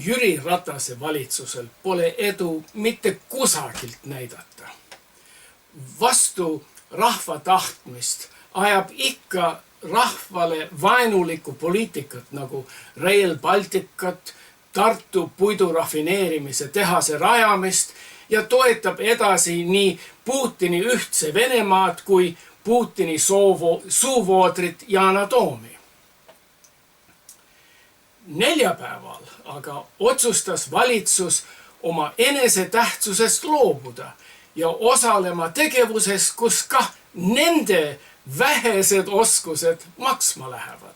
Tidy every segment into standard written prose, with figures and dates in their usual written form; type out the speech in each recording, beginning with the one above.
Jüri Ratase valitsusel pole edu mitte kusagilt näidata. Vastu rahva tahtmist ajab ikka rahvale vaenulikku poliitikat nagu Rail Balticut, Tartu puidurafineerimise tehase rajamist ja toetab edasi nii Putini ühtse Venemaad kui Putini suuvoodrit Yana Toomi. Neljapäeval aga otsustas valitsus oma enesetähtsusest loobuda ja osalema tegevuses, kus ka nende vähesed oskused maksma lähevad.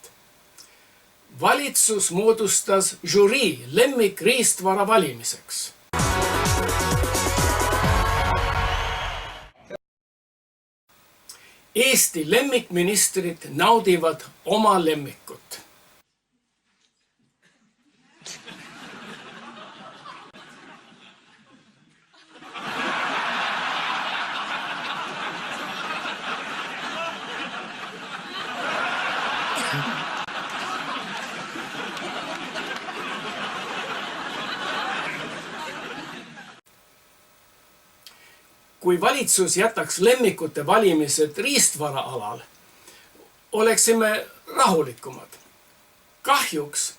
Valitsus moodustas žürii lemmikriistvara valimiseks. Eesti lemmikministrid naudivad oma lemmikut. Kui valitsus jätaks lemmikute valimised riistvara alal, oleksime rahulikumad. Kahjuks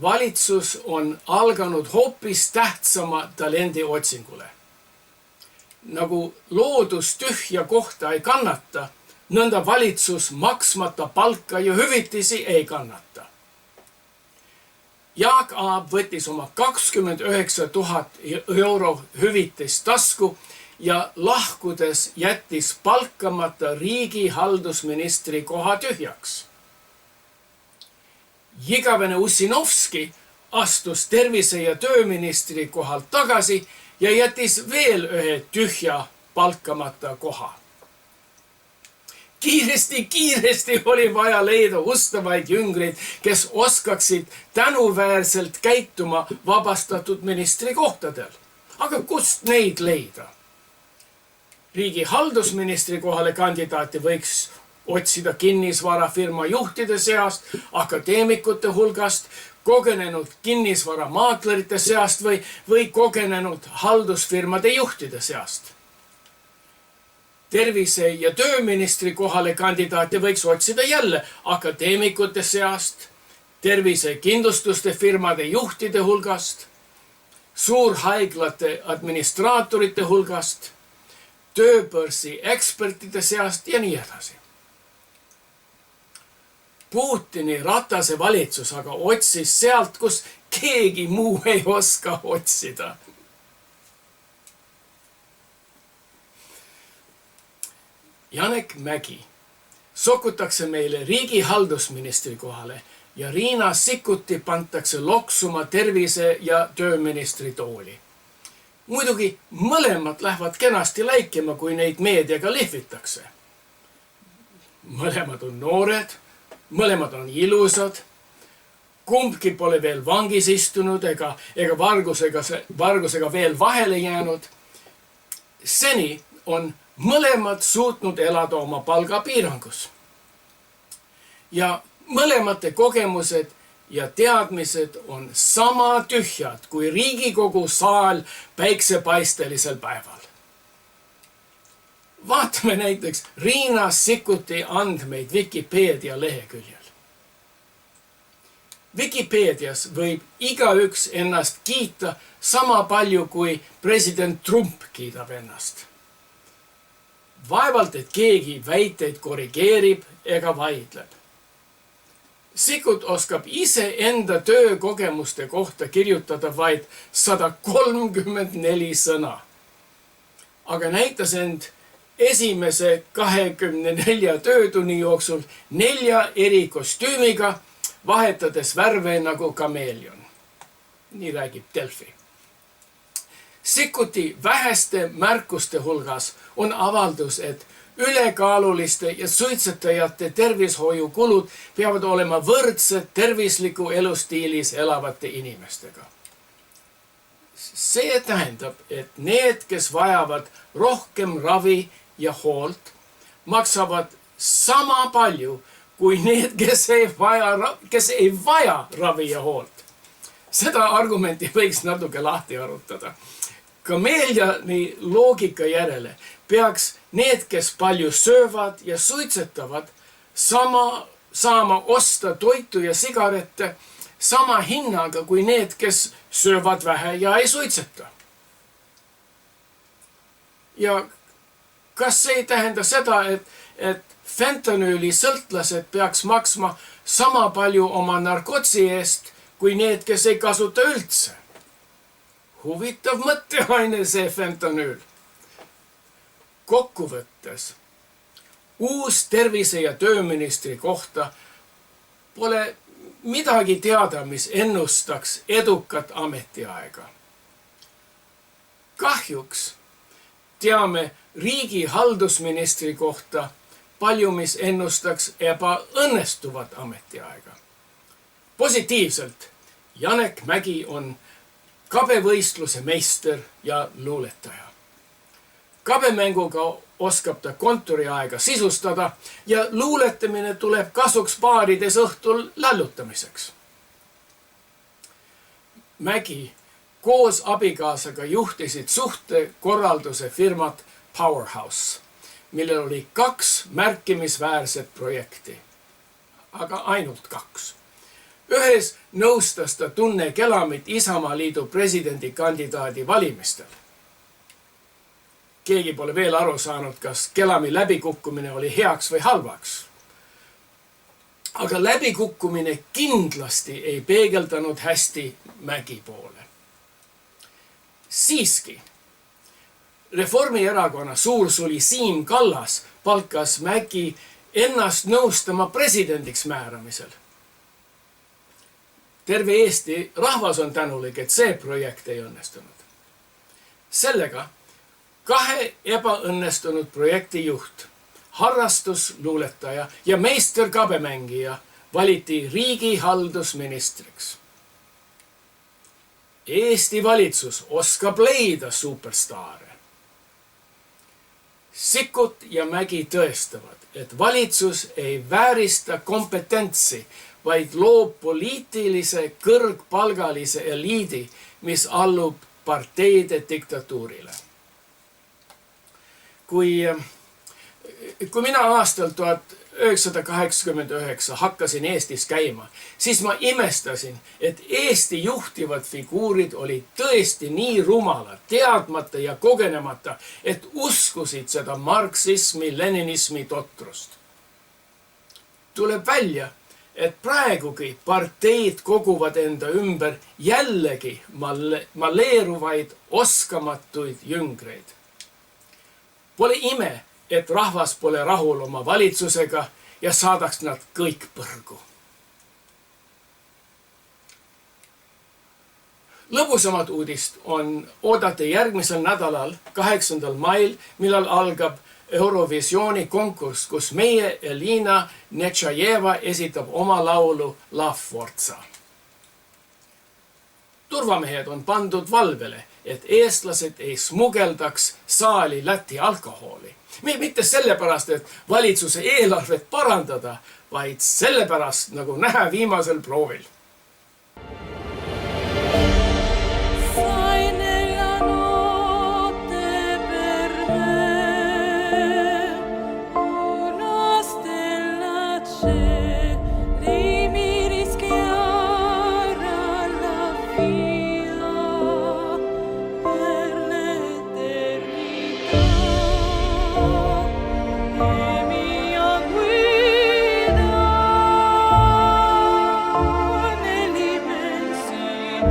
valitsus on alganud hoopis tähtsama talendi otsingule. Nagu loodus tühja kohta ei kannata, nõnda valitsus maksmata palka ja hüvitisi ei kannata. Jaak Aab võttis oma 29 000 euro hüvitist tasku ja lahkudes jättis palkamata riigihaldusministri koha tühjaks. Jigavene Ussinovski astus tervise- ja tööministri kohalt tagasi ja jättis veel ühe tühja palkamata koha. Kiiresti oli vaja leida ustavaid jüngreid, kes oskaksid tänuväärselt käituma vabastatud ministri kohtadel. Aga kust neid leida? Riigihaldusministri kohale kandidaati võiks otsida kinnisvarafirma juhtide seast, akadeemikute hulgast, kogenenud kinnisvaramaaklerite seast või kogenenud haldusfirmade juhtide seast. Tervise- ja tööministri kohale kandidaati võiks otsida jälle akadeemikute seast, tervisekindlustuste firmade juhtide hulgast, suurhaiglate administraatorite hulgast, tööbörsi ekspertide seast ja nii edasi. Putini Ratase valitsus aga otsis sealt, kus keegi muu ei oska otsida. Janek Mägi sokutakse meile riigihaldusministri kohale ja Riina Sikkuti pantakse loksuma tervise- ja tööministri tooli. Muidugi mõlemad lähevad kenasti läikima, kui neid meediaga lihvitakse. Mõlemad on noored, mõlemad on ilusad, kumbki pole veel vangis istunud ega vargusega veel vahele jäänud. Seni on mõlemad suutnud elada oma palgapiirangus. Ja mõlemate kogemused ja teadmised on sama tühjad kui Riigikogu saal päiksepaistelisel päeval. Vaatame näiteks Riina Sikkuti andmeid Wikipedia leheküljel. Wikipedias võib igaüks ennast kiita sama palju kui president Trump kiidab ennast. Vaevalt, et keegi väiteid korrigeerib ega vaidleb. Sikkut oskab ise enda töökogemuste kohta kirjutada vaid 134 sõna. Aga näitas end esimese 24 töötunni jooksul 4 eri kostüümiga, vahetades värve nagu kameelion. Nii räägib Delfi. Sikkuti väheste märkuste hulgas on avaldus, et ülekaaluliste ja suitsetajate tervishoiukulud peavad olema võrdsed tervisliku elustiilis elavate inimestega. See tähendab, et need, kes vajavad rohkem ravi ja hoolt, maksavad sama palju kui need, kes ei vaja ravi ja hoolt. Seda argumenti võiks natuke lahti arutada. Kameeliani loogika järele peaks need, kes palju söövad ja suitsetavad, saama osta toitu ja sigarette sama hinnaga kui need, kes söövad vähe ja ei suitseta. Ja kas see ei tähenda seda, et fentanüüli sõltlased peaks maksma sama palju oma narkotsi eest kui need, kes ei kasuta üldse? Huvitav mõtteaine see fentanüül. Kokkuvõttes, uus tervise- ja tööministri kohta pole midagi teada, mis ennustaks edukat ametiaega. Kahjuks teame riigi haldusministri kohta palju, mis ennustaks ebaõnnestuvat ametiaega. Positiivselt, Janek Mägi on kabevõistluse meister ja luuletaja. Kabemänguga oskab ta kontoriaega sisustada ja luuletamine tuleb kasuks baarides õhtul lällutamiseks. Mägi koos abikaasaga juhtisid suhtekorralduse firmat Powerhouse, millel oli 2 märkimisväärset projekti, aga ainult 2. Ühes nõustas ta Tunne Kelamit Isamaaliidu presidendikandidaadi valimistel. Keegi pole veel aru saanud, kas Kelami läbikukkumine oli heaks või halvaks. Aga läbikukkumine kindlasti ei peegeldanud hästi Mägi poole. Siiski, Reformierakonna suursuli Siim Kallas palkas Mägi ennast nõustama presidendiks määramisel. Terve Eesti rahvas on tänulik, et see projekt ei õnnestunud. Sellega 2 ebaõnnestunud projekti juht, harrastusluuletaja ja meister kabemängija valiti riigihaldusministriks. Eesti valitsus oskab leida superstaare. Sikkut ja Mägi tõestavad, et valitsus ei väärista kompetentsi, vaid loob poliitilise kõrgpalgalise eliidi, mis allub parteide diktatuurile. Kui mina aastal 1989 hakkasin Eestis käima, siis ma imestasin, et Eesti juhtivad figuurid olid tõesti nii rumalad, teadmata ja kogenemata, et uskusid seda marksismi, leninismi totrust. Tuleb välja, et praegugi parteid koguvad enda ümber jällegi maleeruvaid, oskamatuid jüngreid. Pole ime, et rahvas pole rahul oma valitsusega ja saadaks nad kõik põrgu. Lõbusamat uudist on oodata järgmisel nädalal, 8. mail, millal algab Eurovisiooni konkurss, kus meie Elina Netšajeva esitab oma laulu La Forza. Turvamehed on pandud valvele, et eestlased ei smugeldaks saali Läti alkoholi. Mitte sellepärast, et valitsuse eelarvet parandada, vaid sellepärast, nagu näha viimasel proovil.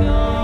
God.